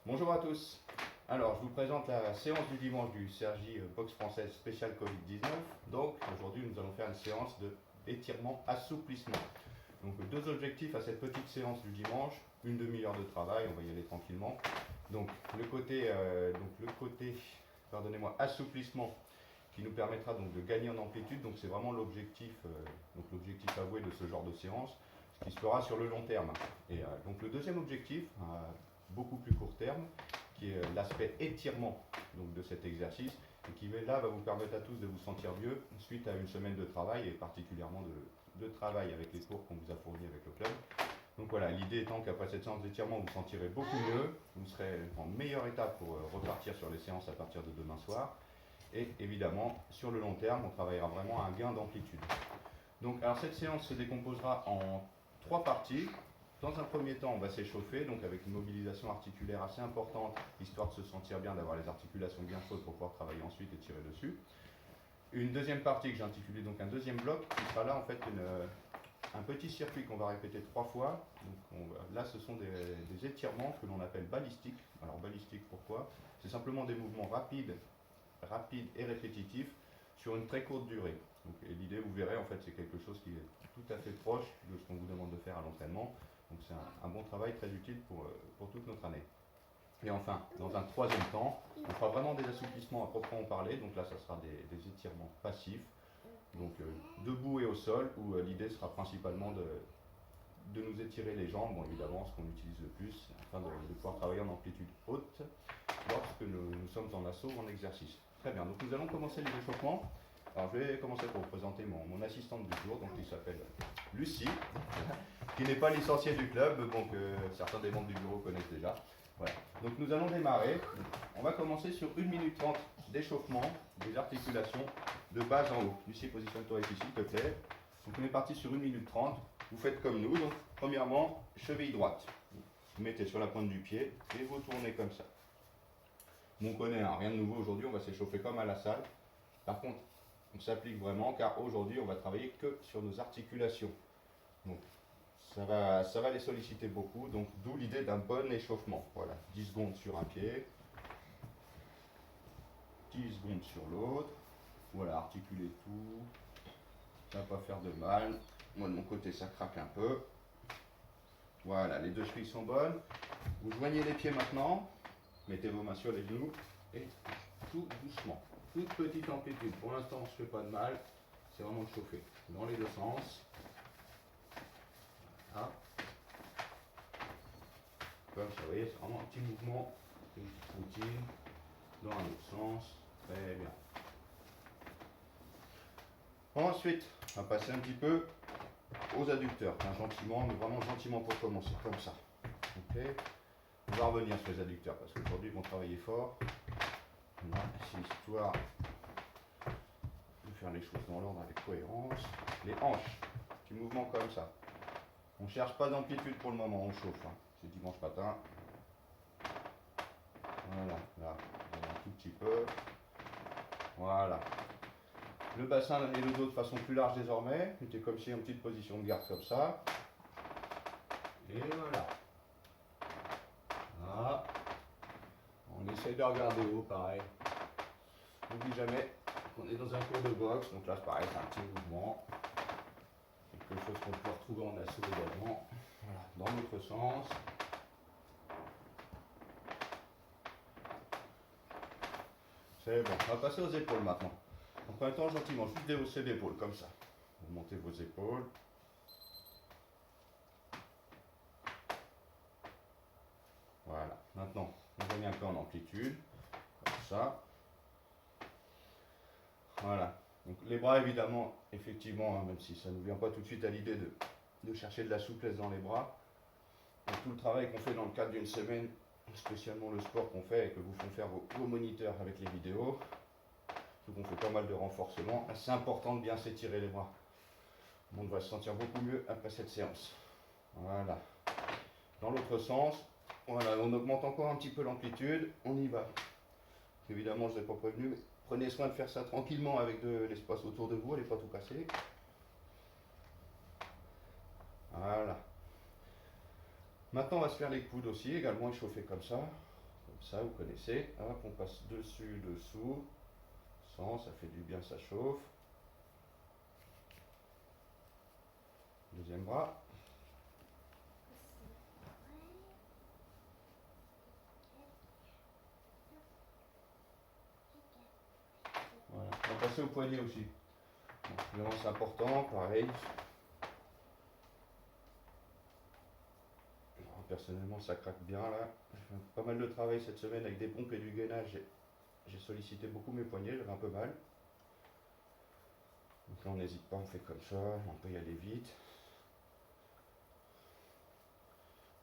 Bonjour à tous. Alors, je vous présente la séance du dimanche du CRJ Boxe Française spéciale Covid-19. Donc, aujourd'hui, nous allons faire une séance d'étirement assouplissement. Donc, deux objectifs à cette petite séance du dimanche. Une demi-heure de travail, on va y aller tranquillement. Donc, le côté pardonnez-moi, assouplissement qui nous permettra donc de gagner en amplitude. Donc, c'est vraiment l'objectif avoué de ce genre de séance, ce qui se fera sur le long terme. Et donc, le deuxième objectif, beaucoup plus court terme, qui est l'aspect étirement donc, de cet exercice, et qui là va vous permettre à tous de vous sentir mieux suite à une semaine de travail, et particulièrement de travail avec les cours qu'on vous a fournis avec le club. Donc voilà, l'idée étant qu'après cette séance d'étirement, vous vous sentirez beaucoup mieux, vous serez en meilleure état pour repartir sur les séances à partir de demain soir. Et évidemment, sur le long terme, on travaillera vraiment à un gain d'amplitude. Donc, alors cette séance se décomposera en trois parties. Dans un premier temps, on va s'échauffer, donc avec une mobilisation articulaire assez importante, histoire de se sentir bien, d'avoir les articulations bien chaudes pour pouvoir travailler ensuite et tirer dessus. Une deuxième partie que j'ai intitulée donc un deuxième bloc, qui sera là en fait un petit circuit qu'on va répéter 3 fois. Donc là, ce sont des étirements que l'on appelle balistiques. Alors balistique, pourquoi? C'est simplement des mouvements rapides et répétitifs sur une très courte durée. Et l'idée, vous verrez, en fait, c'est quelque chose qui est tout à fait proche de ce qu'on vous demande de faire à l'entraînement. Donc c'est un bon travail très utile pour toute notre année. Et enfin, dans un troisième temps, on fera vraiment des assouplissements à proprement parler. Donc là, ça sera des étirements passifs, donc debout et au sol, où l'idée sera principalement de nous étirer les jambes, bon évidemment, ce qu'on utilise le plus, afin de pouvoir travailler en amplitude haute lorsque nous sommes en assaut ou en exercice. Très bien, donc nous allons commencer les échauffements. Alors je vais commencer par vous présenter mon assistante du jour, donc qui s'appelle Lucie, qui n'est pas licenciée du club, donc certains des membres du bureau connaissent déjà. Voilà. Donc nous allons démarrer. On va commencer sur 1 minute 30 d'échauffement des articulations de bas en haut. Lucie, positionne-toi ici, s'il te plaît. Donc on est parti sur 1 minute 30. Vous faites comme nous. Donc premièrement, cheville droite. Vous mettez sur la pointe du pied et vous tournez comme ça. On connaît, hein, rien de nouveau aujourd'hui, on va s'échauffer comme à la salle. Par contre, on s'applique vraiment car aujourd'hui on va travailler que sur nos articulations. Donc ça va les solliciter beaucoup, donc d'où l'idée d'un bon échauffement. Voilà, 10 secondes sur un pied, 10 secondes sur l'autre. Voilà, articuler tout, ça va pas faire de mal. Moi de mon côté ça craque un peu. Voilà, les deux chevilles sont bonnes. Vous joignez les pieds maintenant, mettez vos mains sur les genoux et tout doucement. Toute petite amplitude, pour l'instant on ne se fait pas de mal, c'est vraiment de chauffer dans les deux sens. Voilà. Comme ça, vous voyez, c'est vraiment un petit mouvement, une petite routine, dans un autre sens, très bien. Ensuite, on va passer un petit peu aux adducteurs, gentiment, mais vraiment gentiment pour commencer, comme ça. Ok. On va revenir sur les adducteurs, parce qu'aujourd'hui ils vont travailler fort. Voilà, c'est histoire de faire les choses dans l'ordre avec cohérence. Les hanches, petit mouvement comme ça. On ne cherche pas d'amplitude pour le moment, on chauffe. Hein. C'est dimanche matin. Voilà, là, un tout petit peu. Voilà. Le bassin et le dos de façon plus large désormais. Mettez comme si en petite position de garde comme ça. Et voilà. Voilà. On essaie de regarder haut, pareil. N'oublie jamais qu'on est dans un cours de boxe, donc là c'est pareil, c'est un petit mouvement. Quelque chose qu'on peut retrouver en assaut également. Voilà, dans l'autre sens. C'est bon, on va passer aux épaules maintenant. En premier temps, gentiment, juste déhausser l'épaule, comme ça. Vous montez vos épaules. Voilà, maintenant, on gagne un peu en amplitude, comme ça. Voilà, donc les bras évidemment, effectivement, hein, même si ça ne nous vient pas tout de suite à l'idée de chercher de la souplesse dans les bras, donc, tout le travail qu'on fait dans le cadre d'une semaine, spécialement le sport qu'on fait et que vous font faire vos moniteurs avec les vidéos, donc on fait pas mal de renforcement, c'est important de bien s'étirer les bras. On va se sentir beaucoup mieux après cette séance. Voilà. Dans l'autre sens, voilà, on augmente encore un petit peu l'amplitude, on y va. Évidemment, je ne vous ai pas prévenu, mais prenez soin de faire ça tranquillement avec de l'espace autour de vous, allez pas tout casser. Voilà. Maintenant, on va se faire les coudes aussi, également échauffés comme ça. Comme ça, vous connaissez. Hop, on passe dessus, dessous. Ça fait du bien, ça chauffe. Deuxième bras. Voilà. On va passer au poignet aussi. Donc, c'est important, pareil. Alors, personnellement, ça craque bien là. J'ai fait pas mal de travail cette semaine avec des pompes et du gainage. J'ai sollicité beaucoup mes poignets, j'avais un peu mal. Donc là, on n'hésite pas, on fait comme ça, on peut y aller vite.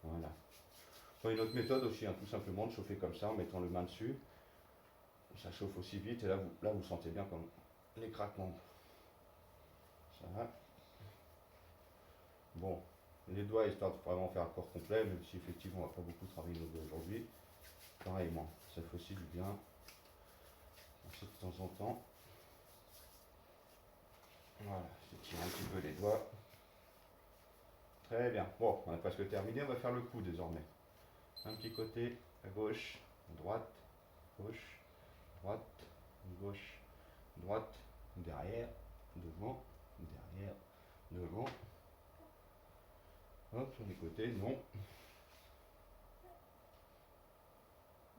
Voilà. Une autre méthode aussi, hein, tout simplement de chauffer comme ça en mettant le main dessus. Ça chauffe aussi vite et là vous sentez bien comme les craquements. Ça va. Bon, les doigts histoire de vraiment faire un corps complet, même si effectivement on va pas beaucoup travailler nos doigts aujourd'hui. Pareillement, ça fait aussi du bien. De temps en temps. Voilà, je tire un petit peu les doigts. Très bien. Bon, on a presque terminé, on va faire le cou désormais. Un petit côté à gauche, droite, gauche, droite, gauche, droite, derrière, devant, derrière, devant. Hop, sur les côtés, non.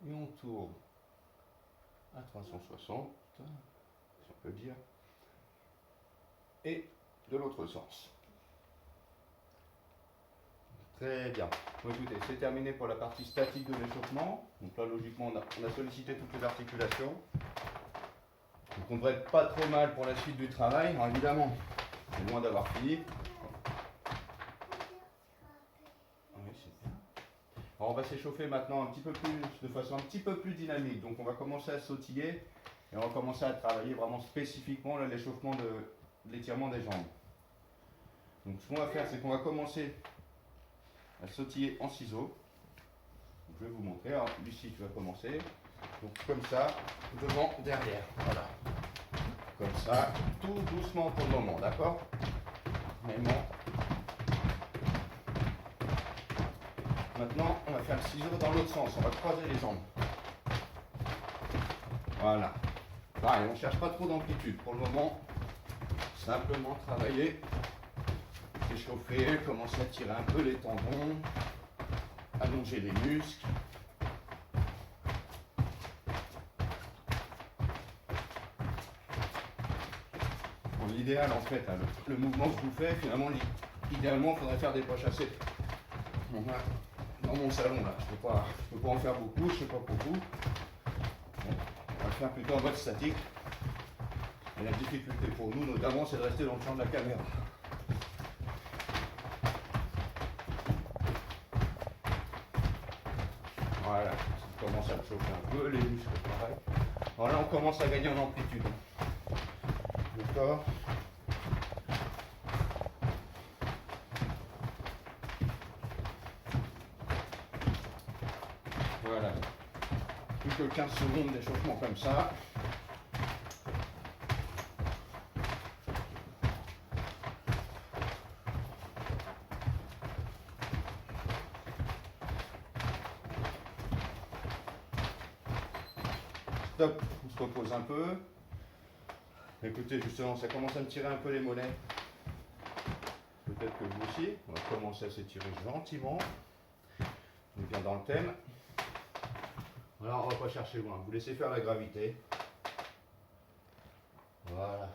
Et on tourne à 360, si on peut dire. Et de l'autre sens. Très bien. Bon, écoutez, c'est terminé pour la partie statique de l'échauffement. Donc là, logiquement, on a sollicité toutes les articulations. Donc on devrait être pas trop mal pour la suite du travail. Alors évidemment, c'est loin d'avoir fini. Oui, c'est bien. Alors on va s'échauffer maintenant un petit peu plus, de façon un petit peu plus dynamique. Donc on va commencer à sautiller et on va commencer à travailler vraiment spécifiquement l'échauffement de l'étirement des jambes. Donc ce qu'on va faire, c'est qu'on va commencer à sautiller en ciseaux. Donc, je vais vous montrer. Alors, Lucie, tu vas commencer. Donc comme ça, devant, derrière. Voilà. Comme ça, tout doucement pour le moment, d'accord? Maintenant, on va faire le ciseau dans l'autre sens. On va croiser les jambes. Voilà. Pareil, on ne cherche pas trop d'amplitude. Pour le moment, simplement travailler, s'échauffer, commencer à tirer un peu les tendons, allonger les muscles. Bon, l'idéal en fait, hein, le mouvement que je vous fais, finalement, idéalement, il faudrait faire des pas chassés. Bon, là, dans mon salon, là, je peux pas en faire beaucoup, je ne sais pas beaucoup. Bon, on va le faire plutôt en mode statique. Et la difficulté pour nous, notamment, c'est de rester dans le champ de la caméra. Voilà, ça commence à me chauffer un peu, les muscles pareil. Alors là, on commence à gagner en amplitude. D'accord. Voilà. Plus que 15 secondes d'échauffement comme ça. Stop, on se repose un peu. Écoutez, justement, ça commence à me tirer un peu les mollets. Peut-être que vous aussi. On va commencer à s'étirer gentiment. On est bien dans le thème. Alors, on va pas chercher loin. Vous laissez faire la gravité. Voilà.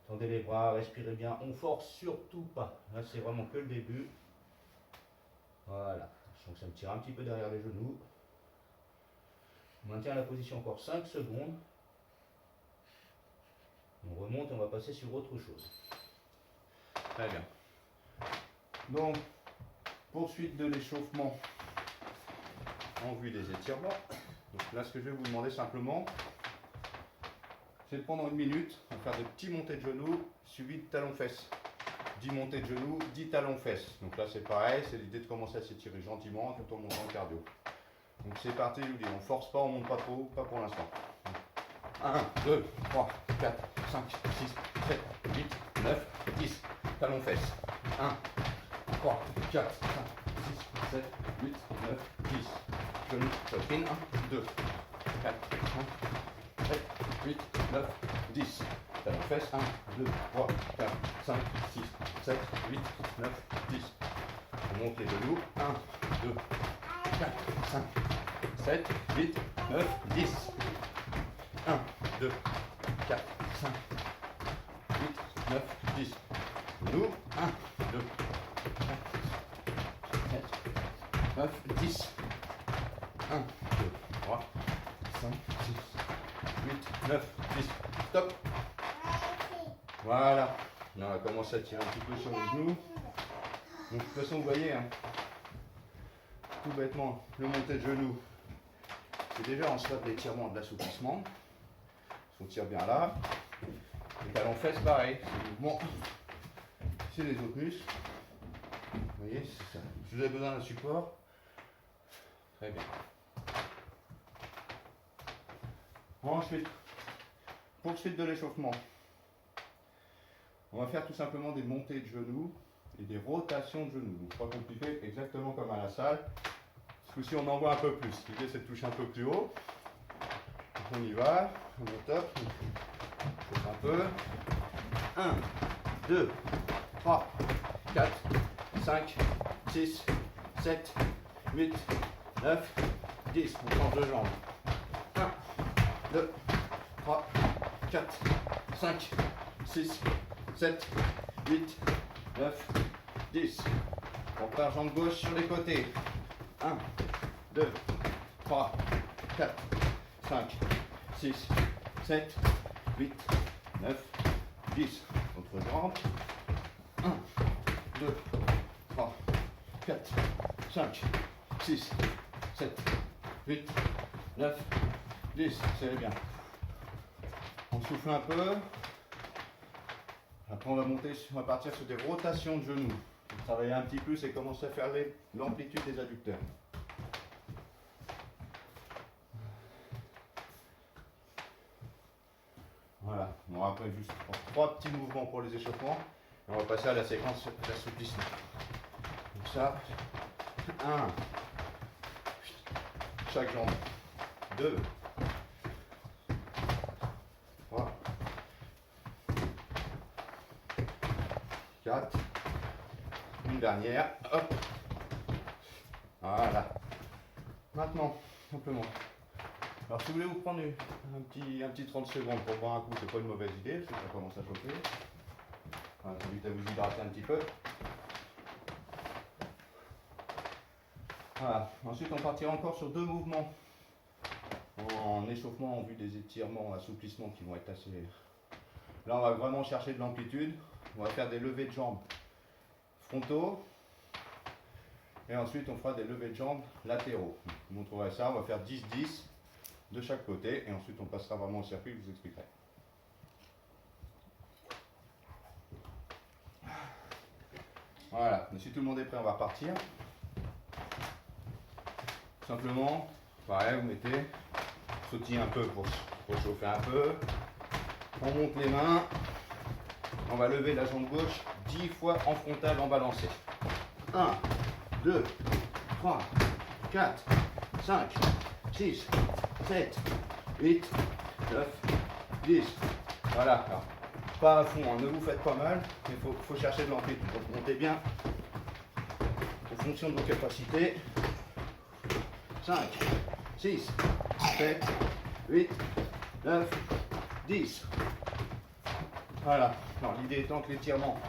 Tendez les bras, respirez bien. On force surtout pas. Là, c'est vraiment que le début. Voilà. Je sens que ça me tire un petit peu derrière les genoux. On maintient la position encore 5 secondes. On remonte et on va passer sur autre chose. Très bien. Donc, poursuite de l'échauffement en vue des étirements. Donc là, ce que je vais vous demander simplement, c'est de prendre une minute, on va faire des petits montées de genoux suivis de talons-fesses. 10 montées de genoux, 10 talons-fesses. Donc là, c'est pareil, c'est l'idée de commencer à s'étirer gentiment tout en montant le cardio. Donc c'est parti, je vous dis, on force pas, on monte pas trop, pas pour l'instant. 1, 2, 3, 4, 5, 6, 7, 8, 9, 10. Talons fesses. 1, 3, 4, 5, 6, 7, 8, 9, 10. genou, poitrine, 1, 2, 4, 5, 7, 8, 9, 10. Talon fesses, 1, 2, 3, 4, 5, 6, 7, 8, 9, 10. On monte les genoux, 1, 2, 4, 5, 7, 8, 9, 10. 1, 2, 4, 5, 8, 9, 10. Genoux, 1, 2, 4, 7, 9, 10. 1, 2, 3, 5, 6, 8, 9, 10. Stop. Voilà. On va commencer à tirer un petit peu sur les genoux. Donc, de toute façon, vous voyez, hein, tout bêtement, le monté de genou, c'est déjà en stade d'étirement de l'assouplissement. On tire bien là. Les talons fesses, pareil. C'est le mouvement. C'est les autres muscles. Vous voyez, c'est ça. Si vous avez besoin d'un support, très bien. Ensuite, poursuite de l'échauffement. On va faire tout simplement des montées de genoux et des rotations de genoux. Donc, pas compliqué, exactement comme à la salle. Ce coup-ci, on envoie un peu plus. L'idée, c'est de toucher un peu plus haut. Donc, on y va. On est top. On chauffe un peu. 1, 2, 3, 4, 5, 6, 7, 8, 9, 10. On change de jambe. 1, 2, 3, 4, 5, 6, 7, 8, 9, 10. On part jambe gauche sur les côtés. 1, 2, 3, 4, 5, 6, 7, 8, 9, 10. Autre jambe. 1, 2, 3, 4, 5, 6, 7, 8, 9, 10. C'est bien. On souffle un peu. Après, on va partir sur des rotations de genoux. Travailler un petit peu, c'est commencer à faire l'amplitude des adducteurs. Voilà, on va après juste 3 petits mouvements pour les échauffements. Et on va passer à la séquence d'assouplissement. Donc ça, 1, chaque jambe, 2, 3, 4, une dernière, hop, voilà. Maintenant, simplement. Alors si vous voulez vous prendre un petit 30 secondes pour boire un coup, c'est pas une mauvaise idée, parce que ça commence à chauffer. Voilà, ça invite à vous hydrater un petit peu. Voilà. Ensuite, on partira encore sur 2 mouvements en échauffement en vue des étirements, assouplissements qui vont être assez... Là, on va vraiment chercher de l'amplitude. On va faire des levées de jambes frontaux. Et ensuite, on fera des levées de jambes latéraux. Je vous montrerai ça. On va faire 10-10 de chaque côté. Et ensuite, on passera vraiment au circuit. Je vous expliquerai. Voilà. Mais si tout le monde est prêt, on va repartir. Simplement, pareil, vous mettez, sautillez un peu pour chauffer un peu. On monte les mains. On va lever la jambe gauche 10 fois en frontal en balancé. 1, 2, 3, 4, 5, 6, 7, 8, 9, 10. Voilà. Alors, pas à fond, hein. Ne vous faites pas mal, mais il faut chercher de l'amplitude. Donc montez bien en fonction de vos capacités. 5, 6, 7, 8, 9, 10. Voilà. Alors l'idée étant que l'étirement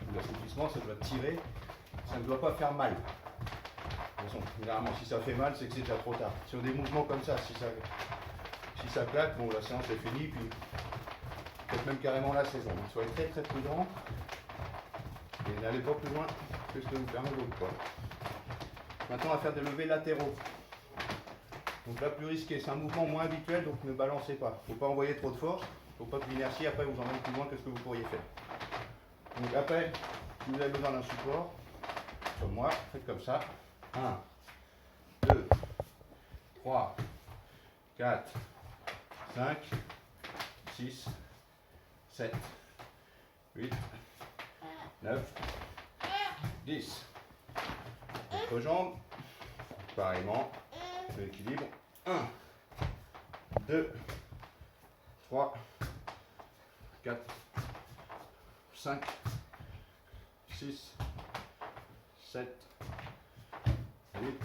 ou l'assouplissement, ça doit tirer, ça ne doit pas faire mal. De toute façon, généralement si ça fait mal, c'est que c'est déjà trop tard. Sur des mouvements comme ça, si ça claque, bon la séance est finie, puis peut-être même carrément la saison. Donc, soyez très très prudents et n'allez pas plus loin que ce que vous permet l'autre poids. Maintenant on va faire des levées latéraux. Donc là plus risqué, c'est un mouvement moins habituel, donc ne balancez pas. Il ne faut pas envoyer trop de force, il ne faut pas que l'inertie après vous emmène plus loin que ce que vous pourriez faire. Donc après, si vous avez besoin d'un support, comme moi, faites comme ça. 1, 2, 3, 4, 5, 6, 7, 8, 9, 10. Votre jambe, pareillement. de l'équilibre. 1, 2, 3, 4, 5, 6, 7, 8,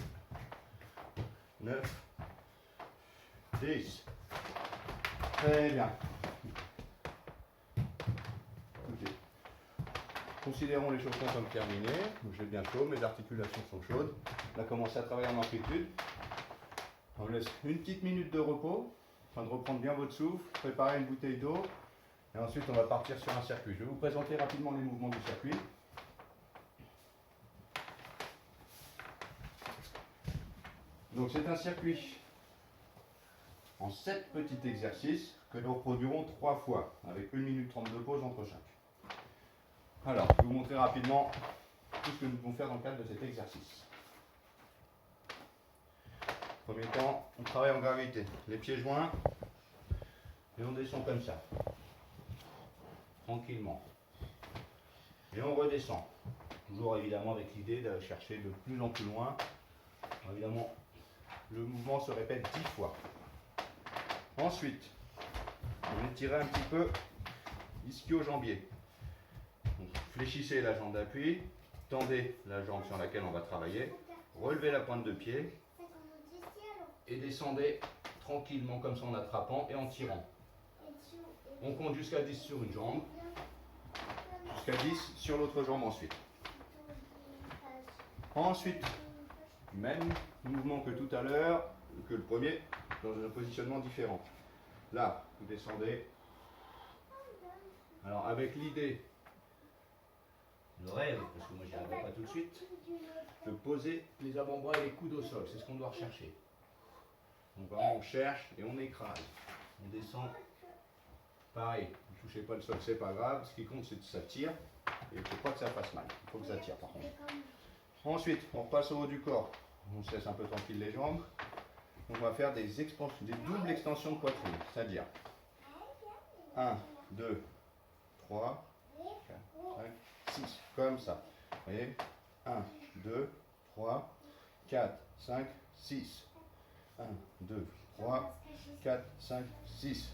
9, 10. Très bien. Ok. Considérons l'échauffement comme terminé. J'ai bien chaud, mes articulations sont chaudes. On a commencé à travailler en amplitude. On laisse une petite minute de repos, afin de reprendre bien votre souffle, préparer une bouteille d'eau. Et ensuite, on va partir sur un circuit. Je vais vous présenter rapidement les mouvements du circuit. Donc, c'est un circuit en 7 petits exercices que nous reproduirons 3 fois, avec 1 minute 30 de pause entre chaque. Alors, je vais vous montrer rapidement tout ce que nous pouvons faire dans le cadre de cet exercice. Premier temps, on travaille en gravité. Les pieds joints, et on descend comme ça. Tranquillement. Et on redescend. Toujours évidemment avec l'idée d'aller chercher de plus en plus loin. Alors, évidemment, le mouvement se répète 10 fois. Ensuite, on étire un petit peu ischio-jambier. Donc, fléchissez la jambe d'appui, tendez la jambe sur laquelle on va travailler, relevez la pointe de pied et descendez tranquillement comme ça en attrapant et en tirant. On compte jusqu'à 10 sur une jambe, jusqu'à 10 sur l'autre jambe ensuite. Ensuite, même mouvement que tout à l'heure, que le premier, dans un positionnement différent. Là, vous descendez. Alors avec l'idée, le rêve, parce que moi j'y arriverai pas tout de suite, de poser les avant-bras et les coudes au sol. C'est ce qu'on doit rechercher. Donc vraiment on cherche et on écrase. On descend. Pareil, ne touchez pas le sol, c'est pas grave. Ce qui compte c'est que ça tire. Et il ne faut pas que ça fasse mal. Il faut que ça tire par contre. Ensuite, on repasse au haut du corps. On se laisse un peu tranquille les jambes. On va faire des doubles extensions de poitrine. C'est-à-dire 1, 2, 3, 4, 5, 6. Comme ça. Vous voyez 1, 2, 3, 4, 5, 6. 1, 2, 3, 4, 5, 6.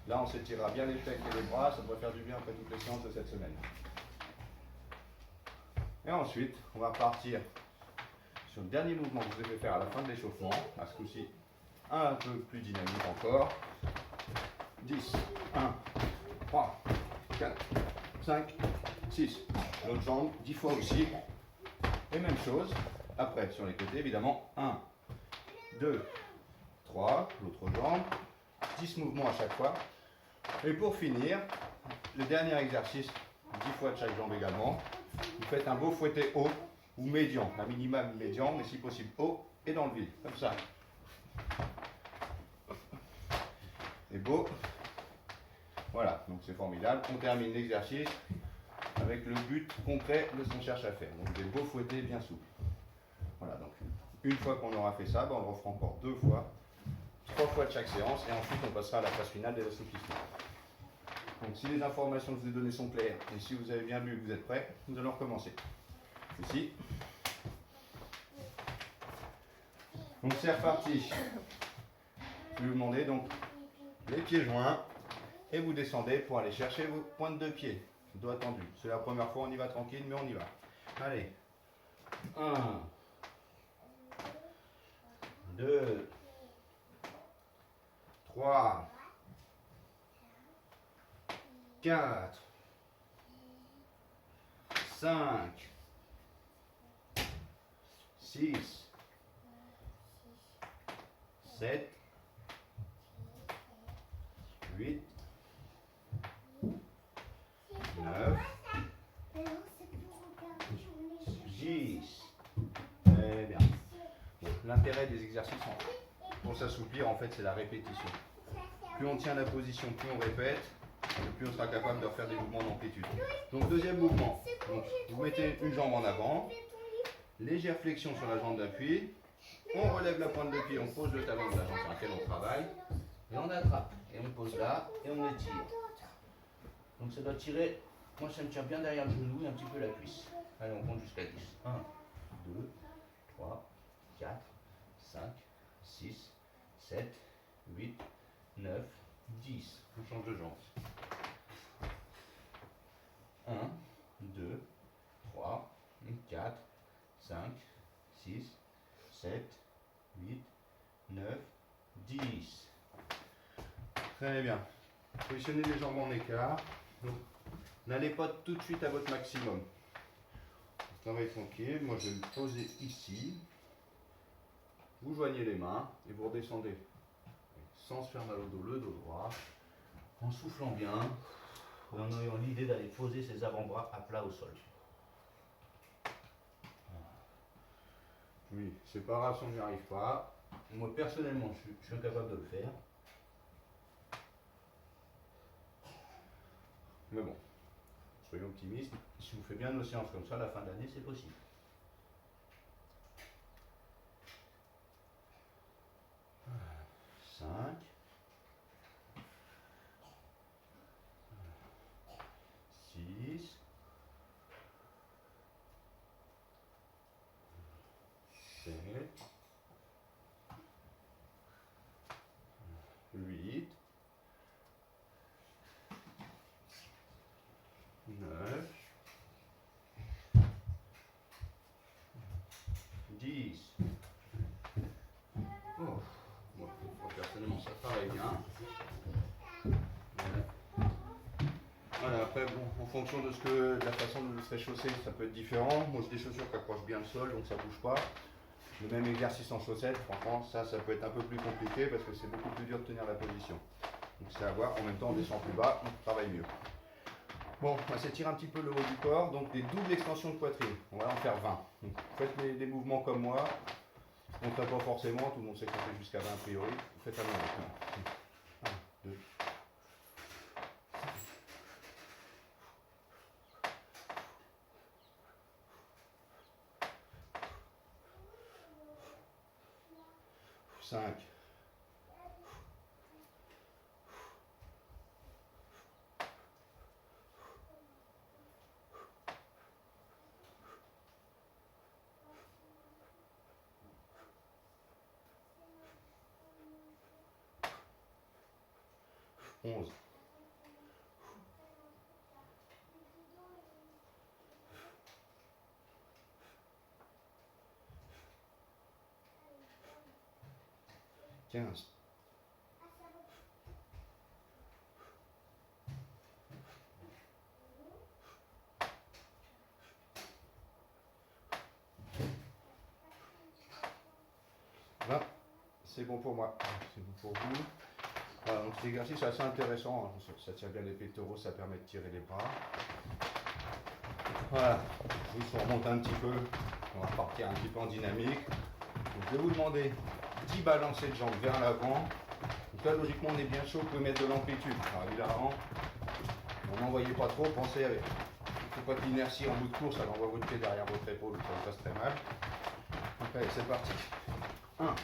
Là, on s'étirera bien les pecs et les bras. Ça devrait faire du bien après toutes les séances de cette semaine. Et ensuite, on va partir sur le dernier mouvement que vous devez faire à la fin de l'échauffement. À ce coup-ci, un peu plus dynamique encore. 10, 1, 3, 4, 5, 6. L'autre jambe, 10 fois aussi. Et même chose, après sur les côtés évidemment. 1, 2, 3, l'autre jambe. 10 mouvements à chaque fois. Et pour finir, le dernier exercice, 10 fois de chaque jambe également. Vous faites un beau fouetté haut ou médian, un minimum médian, mais si possible haut et dans le vide, comme ça. C'est beau. Voilà, donc c'est formidable. On termine l'exercice avec le but concret de ce qu'on cherche à faire. Donc des beaux fouettés bien souples. Voilà, donc une fois qu'on aura fait ça, on le refera encore 2 fois, 3 fois de chaque séance, et ensuite on passera à la phase finale des assouplissements. Donc si les informations que je vous ai données sont claires, et si vous avez bien vu que vous êtes prêts, nous allons recommencer. Ici. Donc c'est reparti. Je vais vous demander donc les pieds joints, et vous descendez pour aller chercher vos pointes de pied. Doigts tendus. C'est la première fois, on y va tranquille, mais on y va. Allez. 1, 2, 3, 4, 5, 6, 7, 8, 9, 10. Très bien. Bon, l'intérêt des exercices pour s'assouplir, en fait, c'est la répétition. Plus on tient la position, plus on répète, et plus on sera capable de refaire des mouvements d'amplitude. Donc, deuxième mouvement. Donc, vous mettez une jambe en avant, légère flexion sur la jambe d'appui, on relève la pointe de pied, on pose le talon de la jambe sur laquelle on travaille, et on attrape. Et on pose là, et on étire. Donc ça doit tirer, moi ça me tire bien derrière le genou et un petit peu la cuisse. Allez, on compte jusqu'à 10. 1, 2, 3, 4, 5, 6, 7, 8, 9, 10. On change de jambe. 1, 2, 3, 4, 5, 6, 7, 8, 9, 10. Très bien. Positionnez les jambes en écart. Donc, n'allez pas tout de suite à votre maximum. Travaillez tranquille. Moi, je vais me poser ici. Vous joignez les mains et vous redescendez sans se faire mal au dos, le dos droit, en soufflant bien, et en ayant l'idée d'aller poser ses avant-bras à plat au sol. Oui, c'est pas grave si on n'y arrive pas. Moi, personnellement, je suis incapable de le faire. Mais bon, soyons optimistes. Si vous faites bien nos séances comme ça, à la fin de l'année, c'est possible. 5, 6, 7, 8, 9, 10. Oh, moi, personnellement, ça paraît bien. Voilà, après, bon, en fonction de la façon dont vous serez chaussé, ça peut être différent. Moi, j'ai des chaussures qui accrochent bien le sol, donc ça ne bouge pas. Le même exercice en chaussettes, franchement, ça peut être un peu plus compliqué parce que c'est beaucoup plus dur de tenir la position. Donc c'est à voir. En même temps, on descend plus bas, on travaille mieux. Bon, on va s'étirer un petit peu le haut du corps, donc des doubles extensions de poitrine. On va en faire 20. Donc, faites des mouvements comme moi. On ne fait pas forcément, tout le monde sait qu'on fait jusqu'à 20 a priori. Faites à mon rythme. 1, 2, 5, 11, 15, 20. C'est bon pour moi, c'est bon pour vous. Voilà, donc cet exercice est assez intéressant, ça tire bien les pectoraux, ça permet de tirer les bras. Voilà, je vous remonte un petit peu, on va partir un petit peu en dynamique. Donc, je vais vous demander 10 balancers de jambes vers l'avant. Donc là, logiquement, on est bien chaud, vous pouvez mettre de l'amplitude. Alors évidemment, n'en envoyez pas trop, pensez avec. Il ne faut pas que l'inertie en bout de course, elle envoie votre pied derrière votre épaule, ça se passe très mal. Donc allez, c'est parti. 1,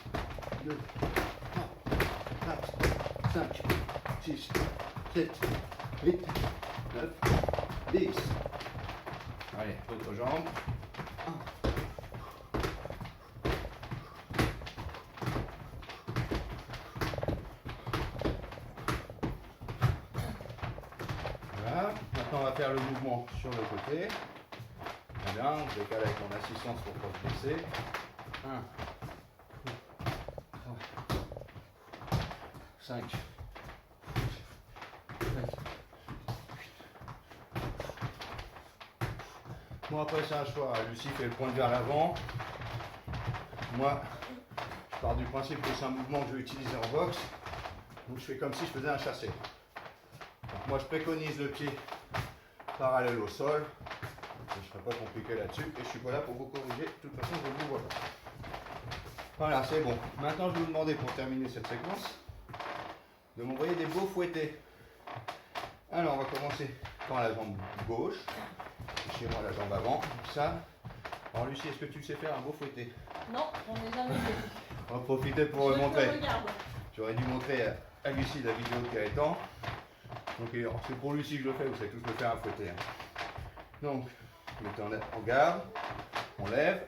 2, 3, 4, 5, 6, 7, 8, 9, 10. Allez, l'autre jambe. 1. Voilà, maintenant on va faire le mouvement sur le côté. Très bien, je décale avec mon assistance pour ne pas se blesser. 1, 5, 7. Bon, après c'est un choix. Lucie fait le point vers l'avant. Moi, je pars du principe que c'est un mouvement que je vais utiliser en boxe. Donc je fais comme si je faisais un chassé. Donc moi je préconise le pied parallèle au sol. Je ne serai pas compliqué là-dessus. Et je ne suis pas là pour vous corriger. De toute façon, je vous vois pas. Voilà, c'est bon. Maintenant, je vais vous demander pour terminer cette séquence de m'envoyer des beaux fouettés. Alors, on va commencer par la jambe gauche. Chez moi, la jambe avant. Ça. Alors, Lucie, est-ce que tu sais faire un beau fouetté? Non, on n'est jamais fait. On va profiter pour montrer. Regarde. J'aurais dû montrer à Lucie la vidéo de Gaëtan. Donc, c'est pour Lucie que je le fais. Vous savez tous le faire un fouetté. Donc, mettez en garde. On lève.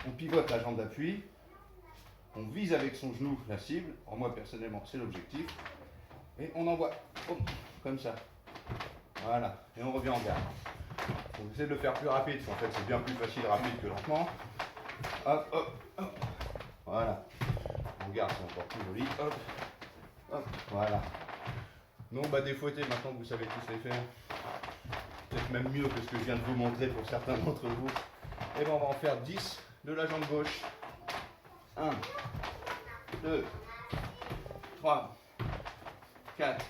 On pivote la jambe d'appui. On vise avec son genou la cible. Alors moi personnellement c'est l'objectif. Et on envoie comme ça. Voilà. Et on revient en garde. On essaie de le faire plus rapide, parce qu'en fait c'est bien plus facile rapide que lentement. Hop, hop, hop. Voilà. On garde, c'est encore plus joli. Hop, hop, voilà. Non, bah défouetter, maintenant que vous savez tous les faire. Peut-être même mieux que ce que je viens de vous montrer pour certains d'entre vous. Et ben on va en faire 10 de la jambe gauche. 1, 2, 3, 4,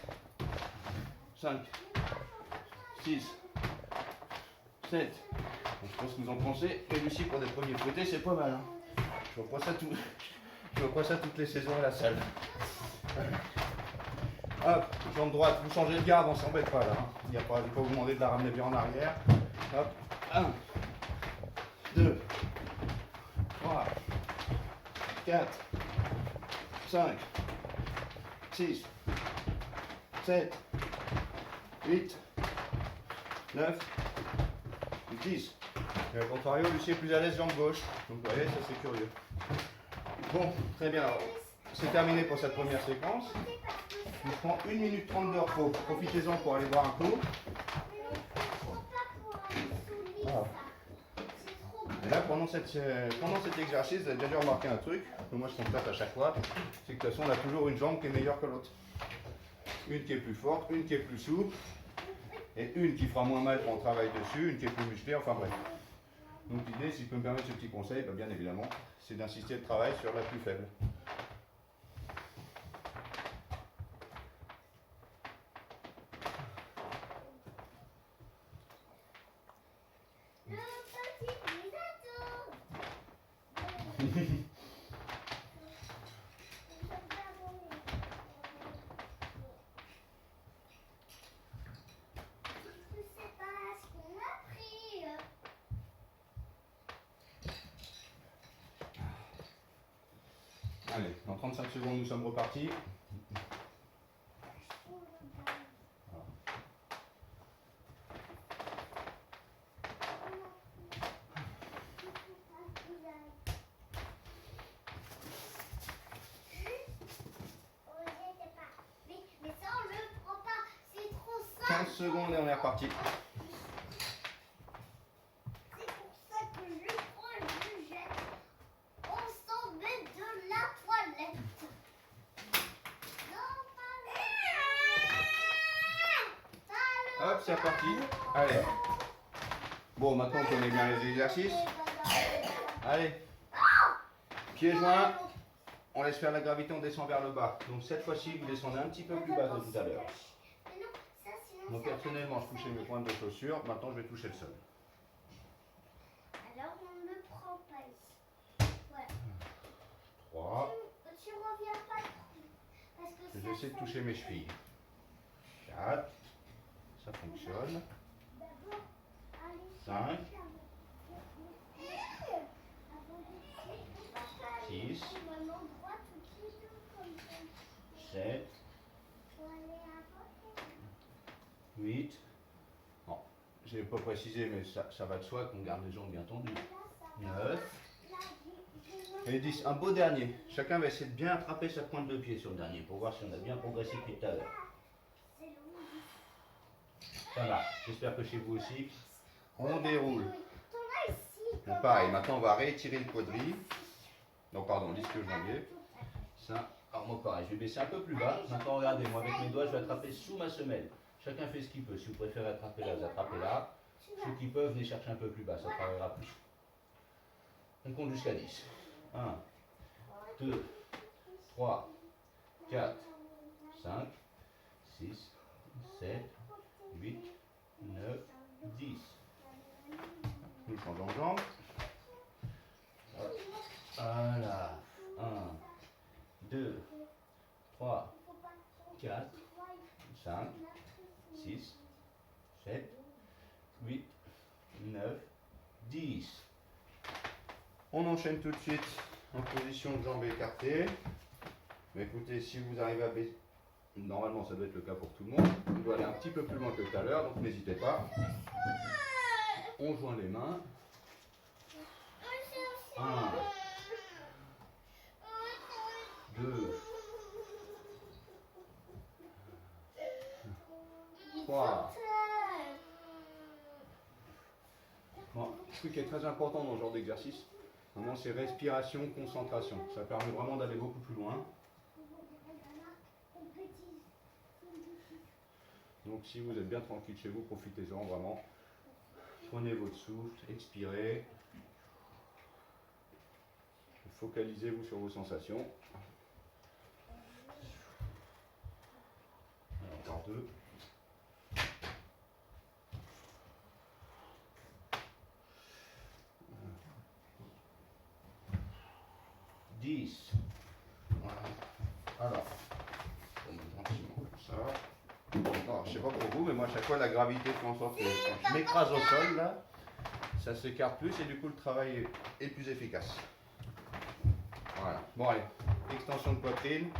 5, 6, 7. Je pense que vous en pensez. Et Lucie, pour des premiers fouettés, c'est pas mal. Hein. Je vois pas ça toutes les saisons à la salle. Hop, jambe droite, vous changez de garde, on s'embête pas là. Hein. Je ne vais pas vous demander de la ramener bien en arrière. Hop, 1, 2, 3, 4, 5, 6, 7, 8, 9, 10. Et au contrario, Lucie est plus à l'aise jambe gauche. Donc vous voyez, ça c'est curieux. Bon, très bien. C'est terminé pour cette première séquence. Je prends 1 minute 30 de repos. Profitez-en pour aller boire un coup. Voilà. Et là, pendant cet exercice, vous avez déjà dû remarquer un truc, que moi je constate à chaque fois, c'est que de toute façon, on a toujours une jambe qui est meilleure que l'autre. Une qui est plus forte, une qui est plus souple, et une qui fera moins mal quand on travaille dessus, une qui est plus musclée, enfin bref. Donc l'idée, si je peux me permettre ce petit conseil, bien évidemment, c'est d'insister le travail sur la plus faible. Allez, dans 35 secondes, nous sommes repartis. Voilà. 15 secondes et on est reparti. Hop, c'est reparti. Allez. Bon, maintenant on connaît bien les exercices. Allez. Pieds joints. On laisse faire la gravité, on descend vers le bas. Donc cette fois-ci, vous descendez un petit peu plus bas que tout à l'heure. Donc personnellement, je touchais mes pointes de chaussure. Maintenant, je vais toucher le sol. Alors on ne prend pas ici. Voilà. 3. Tu reviens pas trop. Parce que J'essaie de toucher mes chevilles. 4. Ça fonctionne. 5. 6. 7. 8. Bon, je n'ai pas précisé, mais ça va de soi qu'on garde les jambes bien tendues. 9. Et 10. Un beau dernier. Chacun va essayer de bien attraper sa pointe de pied sur le dernier pour voir si on a bien progressé depuis tout à l'heure. Ça va. J'espère que chez vous aussi. On déroule. Donc pareil, maintenant on va réétirer le quadrille. Non, pardon, l'ischio-jambier. Ça. Alors moi pareil, je vais baisser un peu plus bas. Maintenant regardez, moi avec mes doigts, je vais attraper sous ma semelle. Chacun fait ce qu'il peut. Si vous préférez attraper là, vous attrapez là. Ceux qui peuvent, venez chercher un peu plus bas, ça travaillera plus. On compte jusqu'à 10. 1, 2, 3, 4, 5, 6, 7, 8, 9, 10. Nous changeons de jambe. Voilà. 1, 2, 3, 4, 5, 6, 7, 8, 9, 10. On enchaîne tout de suite en position de jambes écartées. Mais écoutez, si vous arrivez à baisser, normalement ça doit être le cas pour tout le monde, on doit aller un petit peu plus loin que tout à l'heure, donc n'hésitez pas. On joint les mains. 1, truc qui est très important dans ce genre d'exercice, vraiment c'est respiration, concentration. Ça permet vraiment d'aller beaucoup plus loin. Donc si vous êtes bien tranquille chez vous, profitez-en vraiment. Prenez votre souffle, expirez. Focalisez-vous sur vos sensations. Encore 2. 10. Voilà. Alors, on met tranquillement comme ça. Alors, je sais pas pour vous, mais moi à chaque fois la gravité fait en sorte que quand je m'écrase au sol là, ça s'écarte plus et du coup le travail est plus efficace. Voilà. Bon allez, extension de poitrine.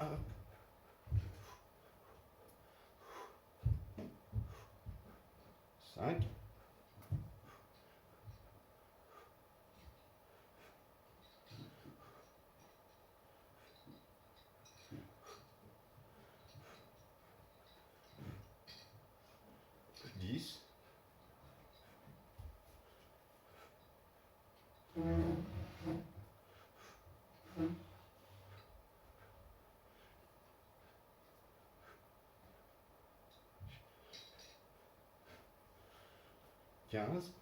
Hop. 5. 10. 15.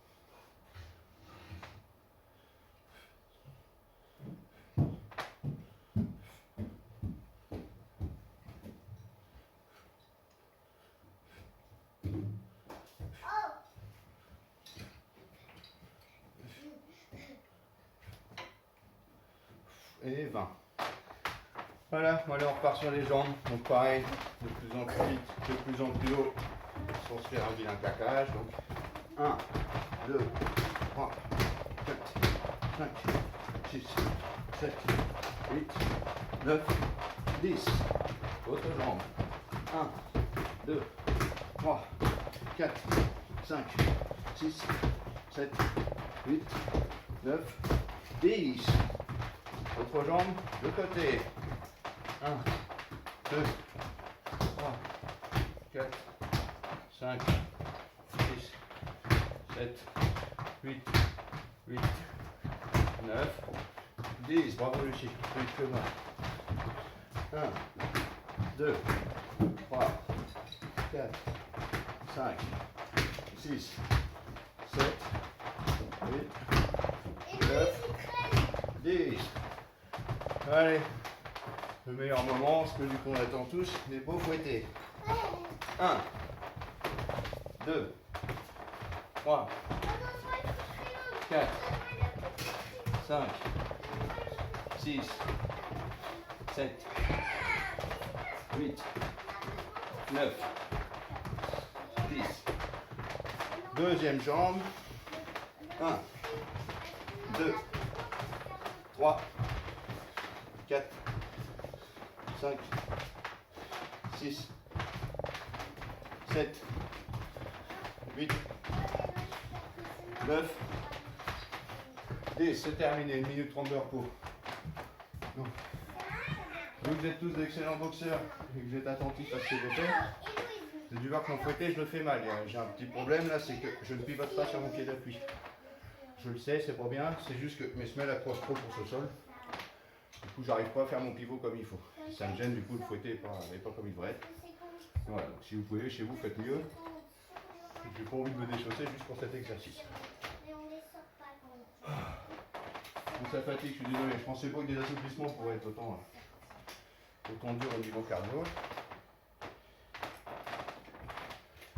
20. Voilà, on repart sur les jambes. Donc pareil, de plus en plus vite, de plus en plus haut, pour se faire un vilain caquage. Donc 1, 2, 3, 4, 5, 6, 7, 8, 9, 10. Autre jambe. 1, 2, 3, 4, 5, 6, 7, 8, 9, 10. Autre jambe de côté. 1, 2, 3, 4, 5, 6, 7, 8, 8, 9, 10. Bravo Lucie, plus vite que moi. 1, 2, 3, 4, 5, 6, 7, 8, 9, 10. Allez, le meilleur moment, ce que du coup on attend tous, les beaux fouettés. 1, 2, 3, 4, 5, 6, 7, 8, 9, 10. Deuxième jambe. 1, 2, 3, 4, 5, 6, 7, 8, 9, 10. C'est terminé, 1 minute 30 de repos. Bon. Vu que vous êtes tous d'excellents boxeurs et que vous êtes attentifs à ce que je fais, vous avez dû voir que mon fouetté, je le fais mal. J'ai un petit problème là, c'est que je ne pivote pas sur mon pied d'appui. Je le sais, c'est pas bien, c'est juste que mes semelles accrochent trop pour ce sol. Du coup, j'arrive pas à faire mon pivot comme il faut. Ça me gêne, du coup, le fouetté n'est pas comme il devrait être. Voilà, donc si vous pouvez, chez vous, faites mieux. J'ai pas envie de me déchausser juste pour cet exercice. Bon, ça fatigue, je suis désolé. Je pensais pas que des assouplissements pourraient être autant dur au niveau cardio.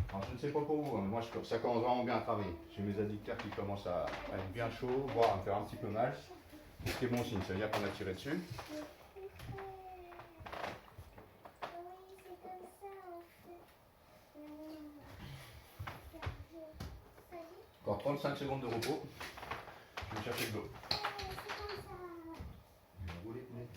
Alors, je ne sais pas pour vous, mais moi ça commence vraiment bien à travailler. J'ai mes adducteurs qui commencent à être bien chauds, voire à me faire un petit peu mal. Ce qui est bon signe, ça veut dire qu'on a tiré dessus. Encore 35 secondes de repos. Je vais chercher de l'eau. Je vais rouler net.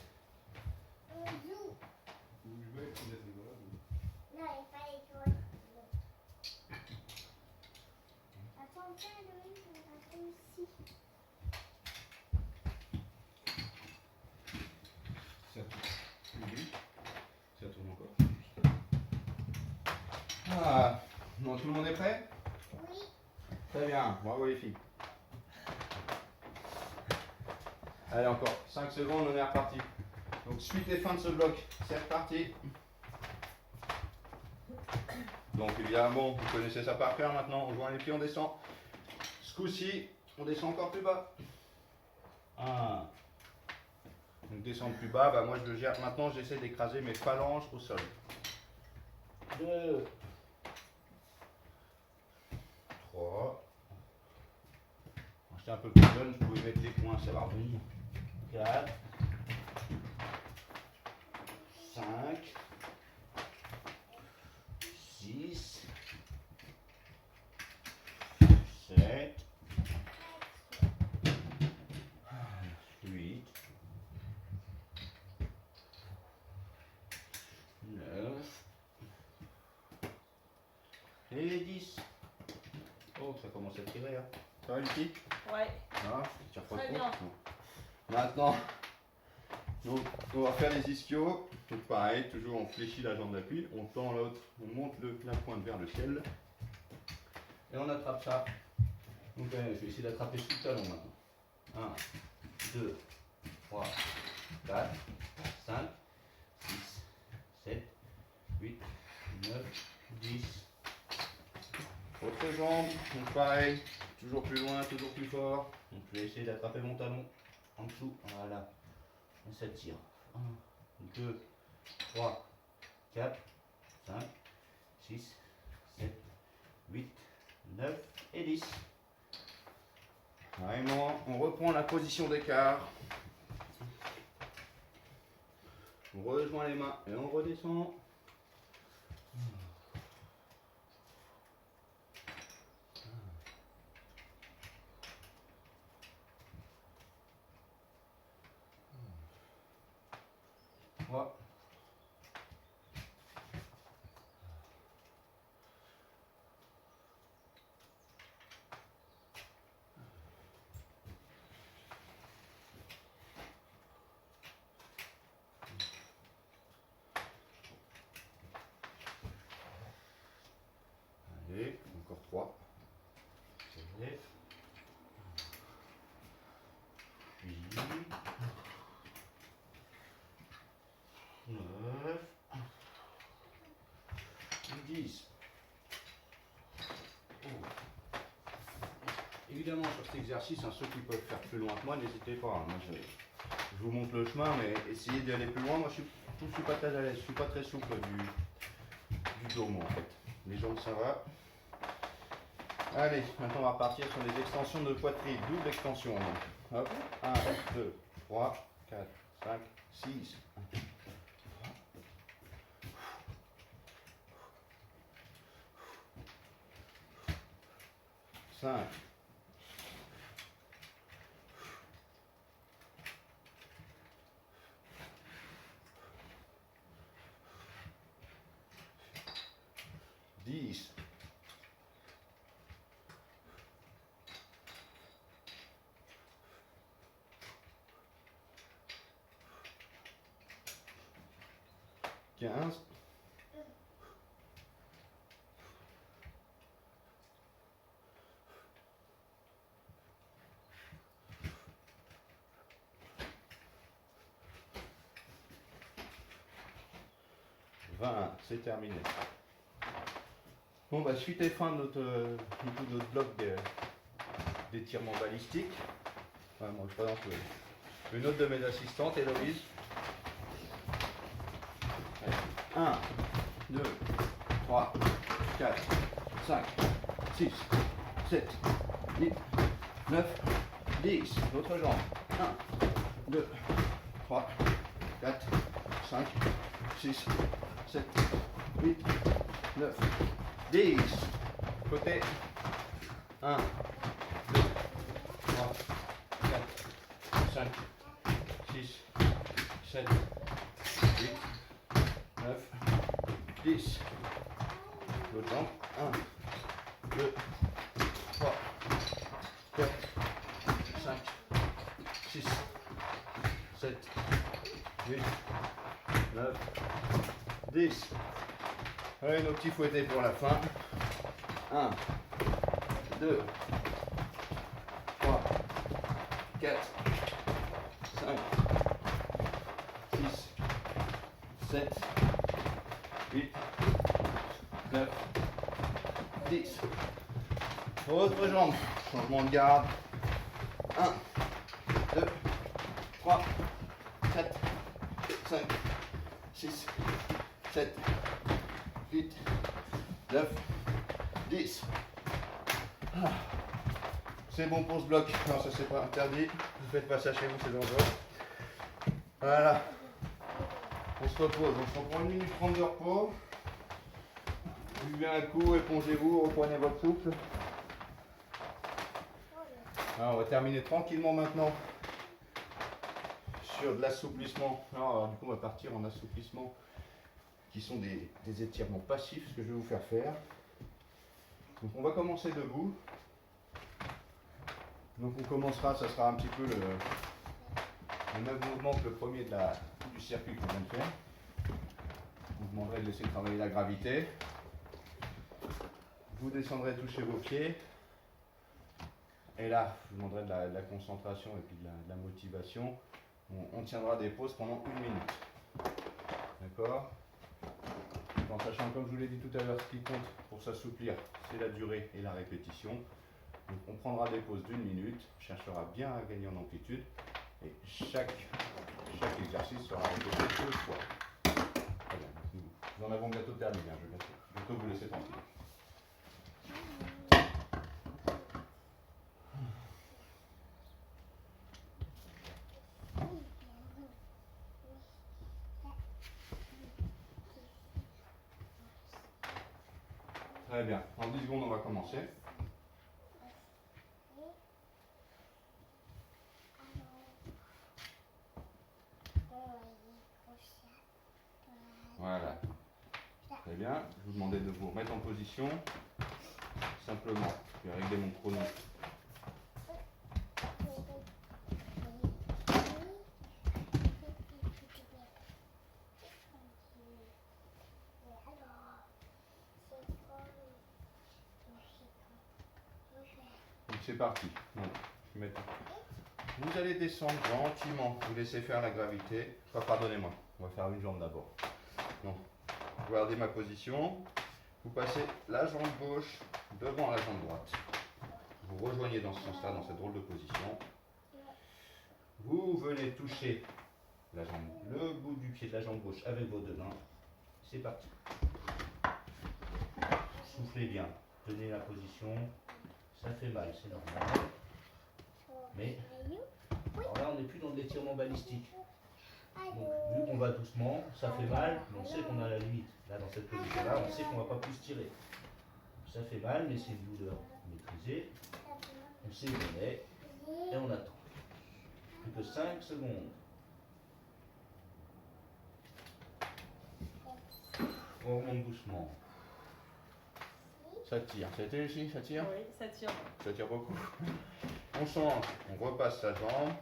Ça tourne encore. Ah, non, tout le monde est prêt? Très bien, bravo les filles. Allez, encore 5 secondes, on est reparti. Donc, suite et fin de ce bloc, c'est reparti. Donc, évidemment, vous connaissez ça par cœur maintenant. On joint les pieds, on descend. Ce coup-ci, on descend encore plus bas. 1. Donc, descendre plus bas, bah, moi je le gère. Maintenant, j'essaie d'écraser mes phalanges au sol. 2. 3. Quand j'étais un peu plus jeune, je pouvais mettre des points, ça va revenir. 4. 5. 6. 7. 8. 9. Et 10. Oh, ça commence à tirer là. Ça va, Lucie? Ouais. Ah, tu tires pas Très trop. bien. Non. Maintenant, donc, on va faire les ischios. Donc pareil, toujours on fléchit la jambe d'appui, on tend l'autre, on monte la pointe vers le ciel. Et on attrape ça. Donc je vais essayer d'attraper sous le talon maintenant. 1, 2, 3, 4, 5, 6, 7, 8, 9, 10. Autre jambe, donc pareil, toujours plus loin, toujours plus fort. Donc je vais essayer d'attraper mon talon en dessous, voilà. On s'attire. 1, 2, 3, 4, 5, 6, 7, 8, 9 et 10. Vraiment, on reprend la position d'écart. On rejoint les mains et on redescend. Voilà. Allez, encore 3. C'est vrai. 8. 9. 10. Oh. Évidemment, sur cet exercice, ceux qui peuvent faire plus loin que moi, n'hésitez pas. Moi, je vous montre le chemin, mais essayez d'aller plus loin. Moi, je suis pas très à l'aise, je suis pas très souple du dos, moi, en fait. Les jambes, ça va. Allez, maintenant, on va repartir sur les extensions de poitrine. Double extension. Hop. 1, 2, 3, 4, 5, 6. 5. 10. 15. 20, c'est terminé. Bon, bah, suite et fin de notre bloc d'étirement balistique. Ouais, moi, je présente une autre de mes assistantes, Héloïse. 1, 2, 3, 4, 5, 6, 7, 8, 9, 10. L'autre jambe. 1, 2, 3, 4, 5, 6, 7, 8, 9, 10. Côté. 1, 2, 3, 4, 5, 6, 7, 8, 9, 10. L'autre jambe. 1, 2, 3, 4, 5, 6, 7, 8, 9, 10. Allez, nos petits fouettés pour la fin. 1, 2, 3, 4, 5, 6, 7, 8, 9, 10. Autre jambe, changement de garde. 1, 2, 3, 4, 5, 6, 7, 8, 9, 10. C'est bon pour ce bloc. Non, ça c'est pas interdit. Vous faites pas ça chez vous, c'est dangereux. Voilà. On se repose. On se reprend 1 minute 30 de repos. Buvez un coup, épongez-vous, reprenez votre souffle. Alors, on va terminer tranquillement maintenant sur de l'assouplissement. Alors, du coup, on va partir en assouplissement qui sont des étirements passifs, ce que je vais vous faire faire. Donc, on va commencer debout. Donc, on commencera, ça sera un petit peu le même mouvement que le premier du circuit qu'on vient de faire. Je vous demanderai de laisser travailler la gravité. Vous descendrez toucher vos pieds. Et là, je vous demanderai de la concentration et puis de la motivation. On tiendra des pauses pendant 1 minute. D'accord? En sachant, comme je vous l'ai dit tout à l'heure, ce qui compte pour s'assouplir, c'est la durée et la répétition. Donc on prendra des pauses d'1 minute, cherchera bien à gagner en amplitude. Et chaque exercice sera répété 2 fois. Très bien. Nous en avons bientôt terminé, je vais bientôt vous laisser tranquille. Très bien. En 10 secondes, on va commencer. Voilà. Très bien. Je vous demandais de vous remettre en position. Simplement, je vais régler mon chrono. Donc c'est parti. Donc, je vais mettre... Vous allez descendre gentiment. Vous laissez faire la gravité. Enfin, pardonnez-moi. On va faire une jambe d'abord. Donc, regardez ma position. Vous passez la jambe gauche devant la jambe droite. Vous rejoignez dans ce sens-là, dans cette drôle de position. Vous venez toucher le bout du pied de la jambe gauche avec vos 2 mains. C'est parti. Soufflez bien. Tenez la position. Ça fait mal, c'est normal. Mais alors là, on n'est plus dans de l'étirement balistique. Donc, vu qu'on va doucement, ça fait mal, mais on sait qu'on a la limite. Là, dans cette position-là, on sait qu'on ne va pas plus tirer. Ça fait mal, mais c'est une douleur maîtrisée. On sait où on est et on attend. Plus que 5 secondes. On remonte doucement. Ça tire. Ça a été ici? Ça tire? Oui, ça tire. Ça tire beaucoup. On change. On repasse sa jambe.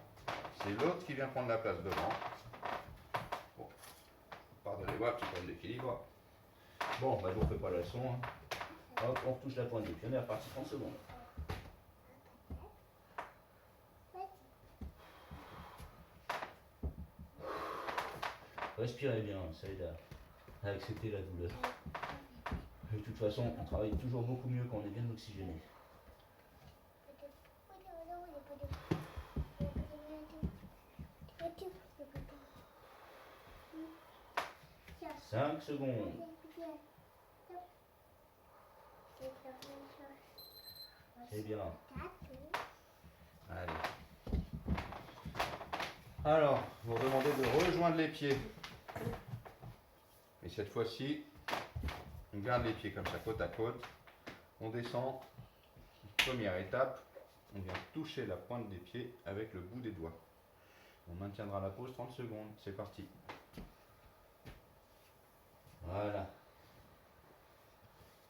C'est l'autre qui vient prendre la place devant. Bon. Pardonnez-moi, petit problème d'équilibre. Bon, bah, je vous refais pas la leçon. Hein. Hop, on retouche la pointe du pied. On est reparti 30 secondes. Respirez bien, ça aide à accepter la douleur. De toute façon, on travaille toujours beaucoup mieux quand on est bien oxygéné. 5 secondes. C'est bien. Allez. Alors, vous demandez de rejoindre les pieds. Et cette fois-ci, on garde les pieds comme ça, côte à côte. On descend. Première étape, on vient toucher la pointe des pieds avec le bout des doigts. On maintiendra la pause 30 secondes. C'est parti. Voilà.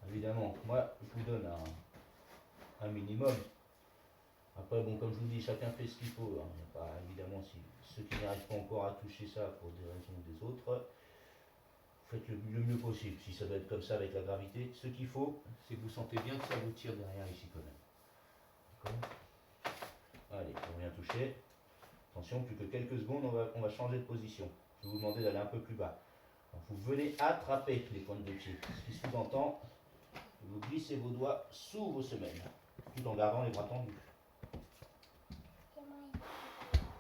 Évidemment, moi, je vous donne un minimum. Après, bon, comme je vous dis, chacun fait ce qu'il faut. Hein. Pas, évidemment, si ceux qui n'arrivent pas encore à toucher ça pour des raisons ou des autres, faites le mieux possible. Si ça doit être comme ça avec la gravité, ce qu'il faut, c'est que vous sentez bien que ça vous tire derrière ici quand même. D'accord. Allez, on vient toucher. Attention, plus que quelques secondes, on va changer de position. Je vais vous demander d'aller un peu plus bas. Donc, vous venez attraper les pointes de pied, ce qui sous-entend que vous glissez vos doigts sous vos semelles, tout en gardant les bras tendus.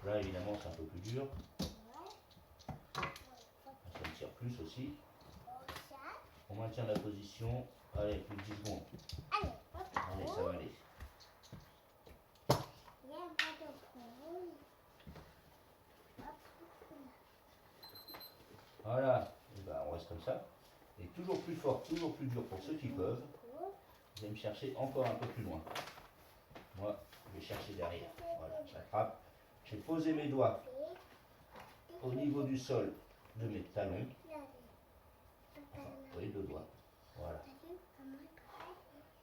Là, évidemment, c'est un peu plus dur. Ça me tire plus aussi. On maintient la position. Allez, plus de 10 secondes. Allez, ça va aller. Voilà, et ben, on reste comme ça. Et toujours plus fort, toujours plus dur pour ceux qui peuvent. Vous allez me chercher encore un peu plus loin. Moi, je vais chercher derrière. Voilà, j'attrape. J'ai posé mes doigts au niveau du sol de mes talons. Enfin, vous voyez, deux doigts. Voilà.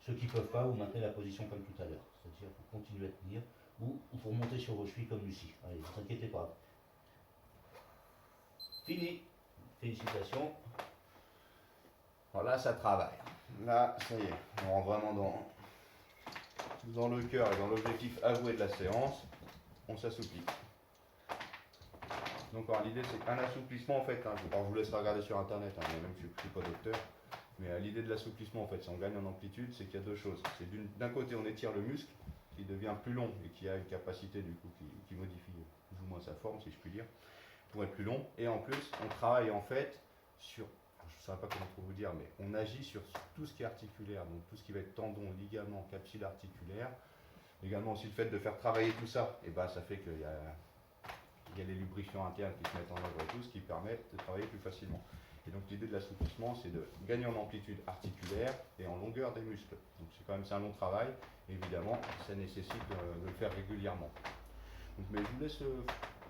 Ceux qui ne peuvent pas, vous maintenez la position comme tout à l'heure. C'est-à-dire que vous continuez à tenir ou vous remontez sur vos chevilles comme Lucie. Allez, ne vous inquiétez pas. Fini. Félicitations. Alors là, ça travaille. Là, ça y est, on rentre vraiment dans le cœur et dans l'objectif avoué de la séance. On s'assouplit. Donc alors, l'idée c'est un assouplissement en fait. Alors, je vous laisserai regarder sur internet, même si je ne suis pas docteur. Mais l'idée de l'assouplissement en fait, si on gagne en amplitude, c'est qu'il y a deux choses. C'est d'un côté on étire le muscle qui devient plus long et qui a une capacité du coup qui modifie plus ou moins sa forme si je puis dire, pour être plus long. Et en plus on travaille en fait sur, je ne saurais pas comment trop vous dire, mais on agit sur tout ce qui est articulaire, donc tout ce qui va être tendon, ligament, capsule articulaire. Également aussi le fait de faire travailler tout ça, et ben ça fait qu'il y a les lubrifiants internes qui se mettent en œuvre et tout, ce qui permet de travailler plus facilement. Et donc l'idée de l'assouplissement, c'est de gagner en amplitude articulaire et en longueur des muscles. Donc c'est un long travail, évidemment, ça nécessite de le faire régulièrement. Donc, mais je vous laisse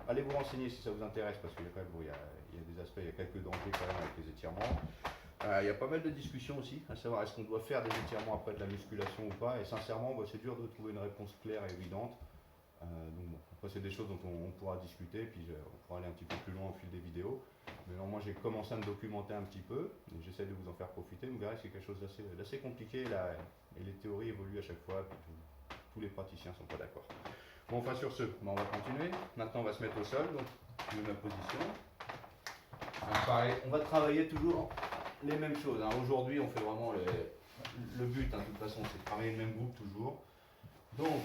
aller vous renseigner si ça vous intéresse, parce qu'il y a quand même, il y a des aspects, il y a quelques dangers quand même avec les étirements. Il y a pas mal de discussions aussi, à savoir est-ce qu'on doit faire des étirements après de la musculation ou pas, et sincèrement, c'est dur de trouver une réponse claire et évidente. Donc bon, après c'est des choses dont on pourra discuter, puis on pourra aller un petit peu plus loin au fil des vidéos. Mais non, moi j'ai commencé à me documenter un petit peu, et j'essaie de vous en faire profiter. Vous verrez que c'est quelque chose d'assez compliqué là, et les théories évoluent à chaque fois, puis tous les praticiens ne sont pas d'accord. Bon, enfin sur ce, on va continuer. Maintenant on va se mettre au sol, donc je mets ma position. Alors, pareil, on va travailler toujours les mêmes choses. Aujourd'hui on fait vraiment le but, de toute façon, c'est de travailler le même groupe toujours. Donc,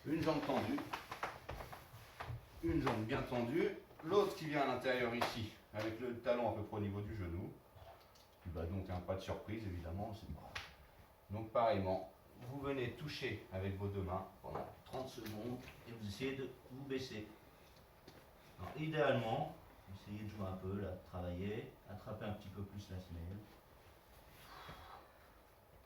une jambe tendue, une jambe bien tendue, l'autre qui vient à l'intérieur ici, avec le talon à peu près au niveau du genou. Donc pas de surprise évidemment, c'est pas. Donc pareillement, vous venez toucher avec vos deux mains pendant 30 secondes et vous essayez de vous baisser. Alors, idéalement, essayez de jouer un peu là, de travailler, attraper un petit peu plus la semelle.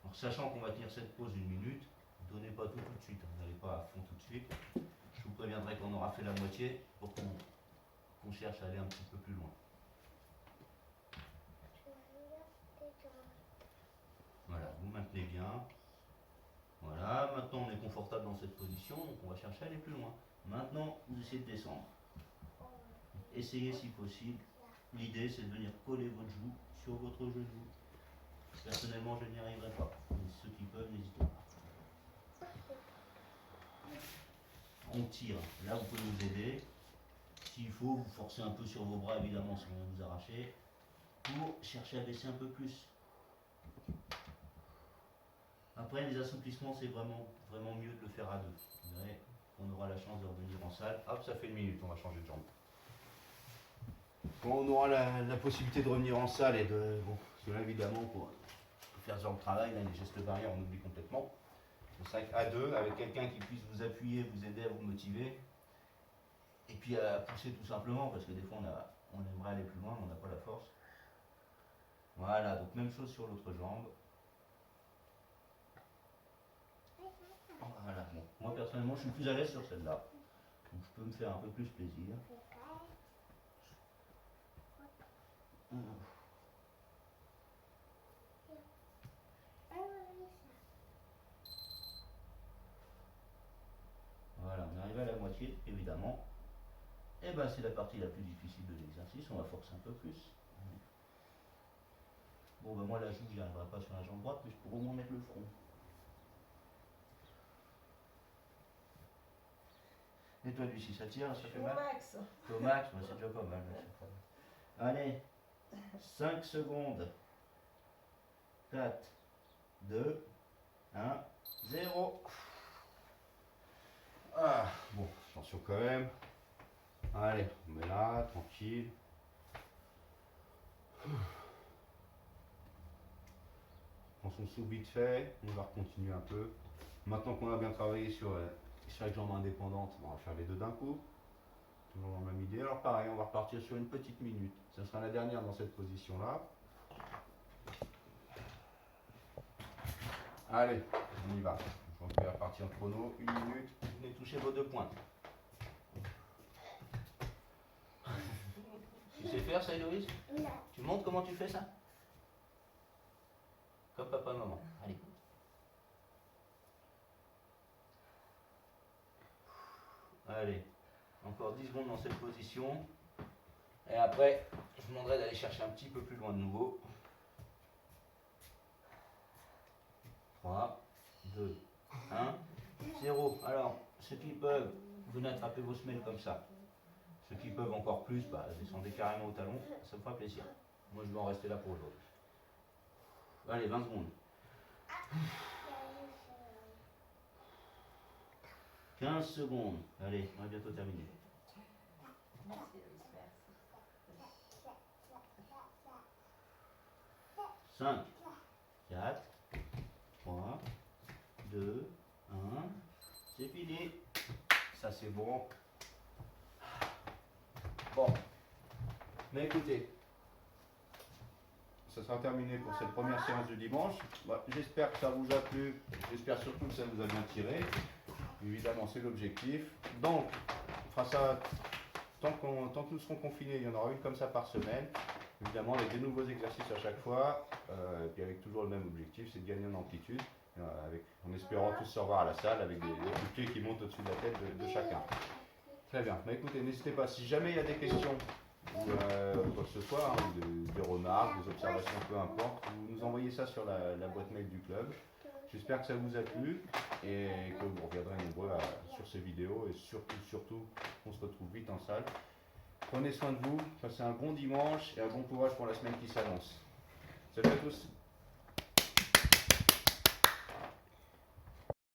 Alors sachant qu'on va tenir cette pause une minute, ne donnez pas tout de suite, vous n'allez pas à fond tout de suite. Je vous préviendrai qu'on aura fait la moitié pour qu'on cherche à aller un petit peu plus loin. Voilà, vous maintenez bien. Voilà, maintenant on est confortable dans cette position, donc on va chercher à aller plus loin. Maintenant, vous essayez de descendre. Essayez si possible. L'idée c'est de venir coller votre joue sur votre genou. Personnellement, je n'y arriverai pas. Mais ceux qui peuvent, n'hésitez pas. On tire. Là, vous pouvez nous aider. S'il faut, vous forcez un peu sur vos bras, évidemment, si on vous arracher, pour chercher à baisser un peu plus. Après, les assouplissements, c'est vraiment mieux de le faire à deux. Vous verrez qu'on aura la chance de revenir en salle. Hop, ça fait une minute, on va changer de jambe. Quand on aura la possibilité de revenir en salle et de... Bon, parce que là, évidemment, pour faire ce genre de travail, là, les gestes barrières, on oublie complètement. C'est vrai qu'à deux, avec quelqu'un qui puisse vous appuyer, vous aider à vous motiver, et puis à pousser tout simplement, parce que des fois, on aimerait aller plus loin, mais on n'a pas la force. Voilà, donc même chose sur l'autre jambe. Voilà, bon. Moi personnellement je suis plus à l'aise sur celle-là, donc je peux me faire un peu plus plaisir. Voilà, on arrive à la moitié évidemment. Et ben c'est la partie la plus difficile de l'exercice, on va forcer un peu plus. Bon ben moi la joue j'y arriverai pas sur la jambe droite, mais je pourrais au moins mettre le front. Nettoie lui si ça tire, ça fait Au mal. max. Au max, c'est déjà pas mal. Allez, 5 secondes. 4, 2, 1, 0. Ah, bon, attention quand même. Allez, on met là, tranquille. Prends son souffle vite fait, on va continuer un peu. Maintenant qu'on a bien travaillé sur chaque jambe indépendante, on va faire les deux d'un coup. Toujours dans la même idée. Alors pareil, on va repartir sur une petite minute. Ce sera la dernière dans cette position-là. Allez, on y va. Je vais repartir en chrono, 1 minute. Vous venez toucher vos 2 points. Tu sais faire ça, Héloïse? Non. Tu montres comment tu fais ça? Comme papa et maman. Allez. Allez. Encore 10 secondes dans cette position. Et après, je vous demanderai d'aller chercher un petit peu plus loin de nouveau. 3, 2, 1, 0. Alors, ceux qui peuvent, venez attraper vos semelles comme ça. Ceux qui peuvent encore plus, bah, descendez carrément au talon, ça me fera plaisir. Moi, je vais en rester là pour aujourd'hui. Allez, 20 secondes. 15 secondes. Allez, on va bientôt terminer. Merci, Loïs, merci. 5, 4, 3, 2, 1. C'est fini. Ça c'est bon. Bon. Mais écoutez, Ça sera terminé pour cette première séance du dimanche. Bah, j'espère que ça vous a plu. J'espère surtout que ça vous a bien tiré. Évidemment, c'est l'objectif. Donc, on fera ça tant que nous serons confinés. Il y en aura une comme ça par semaine. Évidemment, avec des nouveaux exercices à chaque fois. Et puis avec toujours le même objectif, c'est de gagner en amplitude. En espérant tous se revoir à la salle avec des pieds qui montent au-dessus de la tête de chacun. Très bien. Mais écoutez, n'hésitez pas. Si jamais il y a des questions ou quoi que ce soit, hein, des remarques, des observations, peu importe, vous nous envoyez ça sur la boîte mail du club. J'espère que ça vous a plu et que vous reviendrez nombreux sur ces vidéos et surtout, on se retrouve vite en salle. Prenez soin de vous, passez un bon dimanche et un bon courage pour la semaine qui s'annonce. Salut à tous!